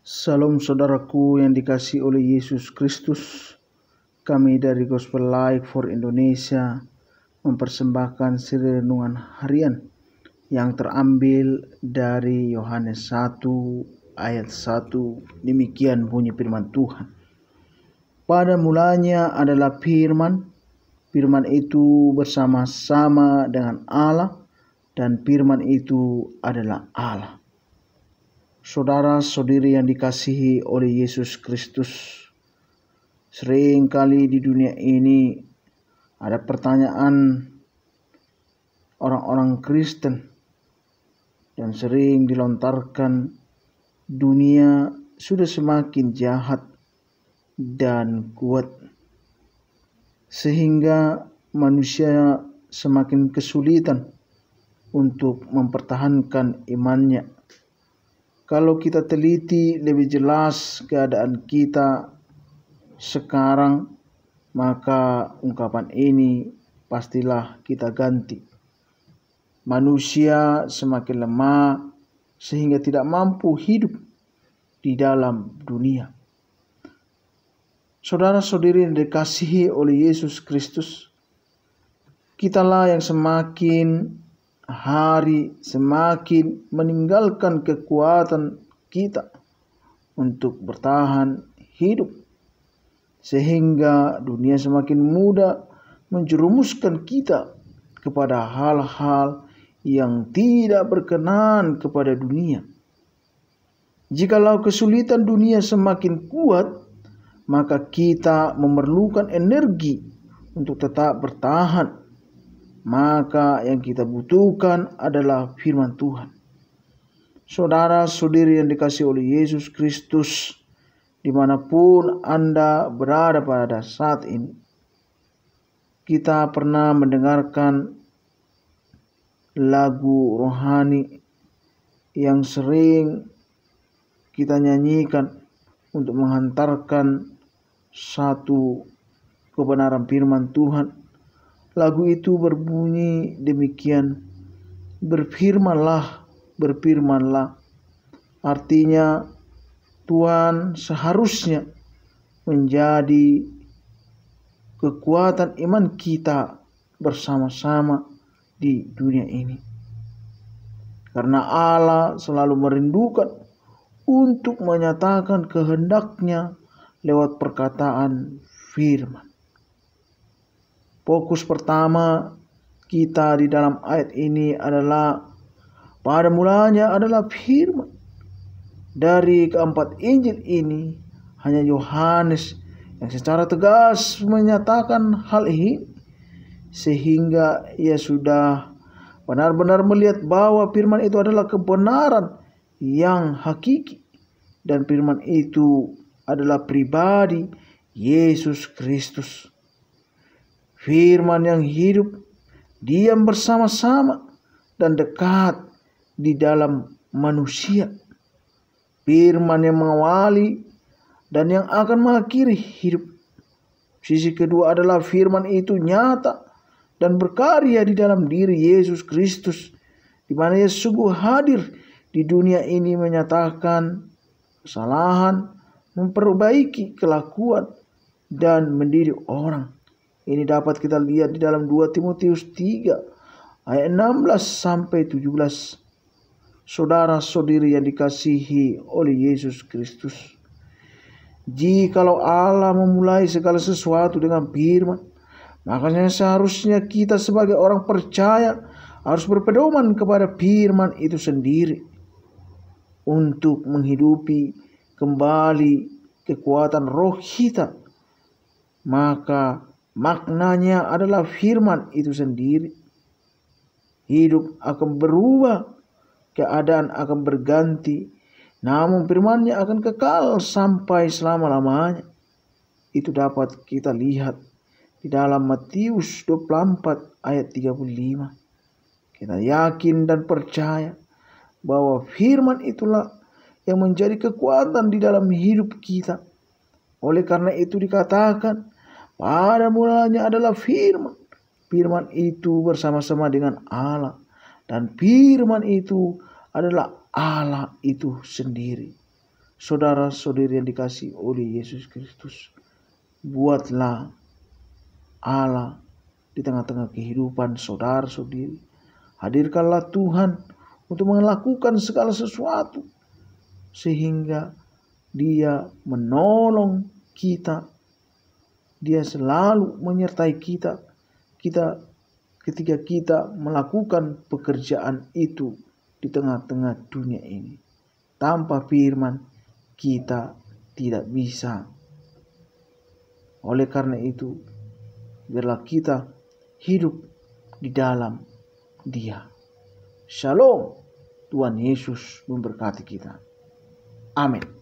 Salam saudaraku yang dikasihi oleh Yesus Kristus. Kami dari Gospel Light for Indonesia mempersembahkan siri renungan harian yang terambil dari Yohanes 1 ayat 1. Demikian bunyi firman Tuhan. Pada mulanya adalah firman, firman itu bersama-sama dengan Allah, dan firman itu adalah Allah. Saudara-saudari yang dikasihi oleh Yesus Kristus, seringkali di dunia ini ada pertanyaan orang-orang Kristen dan sering dilontarkan, dunia sudah semakin jahat dan kuat sehingga manusia semakin kesulitan untuk mempertahankan imannya. Kalau kita teliti lebih jelas keadaan kita sekarang, maka ungkapan ini pastilah kita ganti. Manusia semakin lemah sehingga tidak mampu hidup di dalam dunia. Saudara-saudari yang dikasihi oleh Yesus Kristus, kitalah yang semakin hari semakin meninggalkan kekuatan kita untuk bertahan hidup, sehingga dunia semakin mudah menjerumuskan kita kepada hal-hal yang tidak berkenan kepada dunia. Jikalau kesulitan dunia semakin kuat, maka kita memerlukan energi untuk tetap bertahan. Maka yang kita butuhkan adalah firman Tuhan. Saudara-saudari yang dikasihi oleh Yesus Kristus, dimanapun Anda berada pada saat ini, kita pernah mendengarkan lagu rohani yang sering kita nyanyikan untuk menghantarkan satu kebenaran firman Tuhan. Lagu itu berbunyi demikian, berfirmanlah, berfirmanlah. Artinya Tuhan seharusnya menjadi kekuatan iman kita bersama-sama di dunia ini. Karena Allah selalu merindukan untuk menyatakan kehendaknya lewat perkataan firman. Fokus pertama kita di dalam ayat ini adalah pada mulanya adalah firman. Dari keempat Injil ini, hanya Yohanes yang secara tegas menyatakan hal ini, sehingga ia sudah benar-benar melihat bahwa firman itu adalah kebenaran yang hakiki, dan firman itu adalah pribadi Yesus Kristus. Firman yang hidup, diam bersama-sama dan dekat di dalam manusia. Firman yang mengawali dan yang akan mengakhiri hidup. Sisi kedua adalah firman itu nyata dan berkarya di dalam diri Yesus Kristus, di mana ia sungguh hadir di dunia ini menyatakan kesalahan, memperbaiki kelakuan, dan mendidik orang. Ini dapat kita lihat di dalam 2 Timotius 3 ayat 16 sampai 17. Saudara-saudari yang dikasihi oleh Yesus Kristus, jikalau Allah memulai segala sesuatu dengan firman, makanya seharusnya kita sebagai orang percaya harus berpedoman kepada firman itu sendiri untuk menghidupi kembali kekuatan roh kita. Maka maknanya adalah firman itu sendiri. Hidup akan berubah, keadaan akan berganti, namun firman-Nya akan kekal sampai selama-lamanya. Itu dapat kita lihat di dalam Matius 24 ayat 35. Kita yakin dan percaya bahwa firman itulah yang menjadi kekuatan di dalam hidup kita. Oleh karena itu dikatakan, pada mulanya adalah firman. Firman itu bersama-sama dengan Allah, dan firman itu adalah Allah itu sendiri. Saudara-saudari yang dikasihi oleh Yesus Kristus, buatlah Allah di tengah-tengah kehidupan saudara-saudari. Hadirkanlah Tuhan untuk melakukan segala sesuatu sehingga Dia menolong kita. Dia selalu menyertai kita ketika kita melakukan pekerjaan itu di tengah-tengah dunia ini. Tanpa firman kita tidak bisa. Oleh karena itu, biarlah kita hidup di dalam Dia. Shalom. Tuhan Yesus memberkati kita. Amin.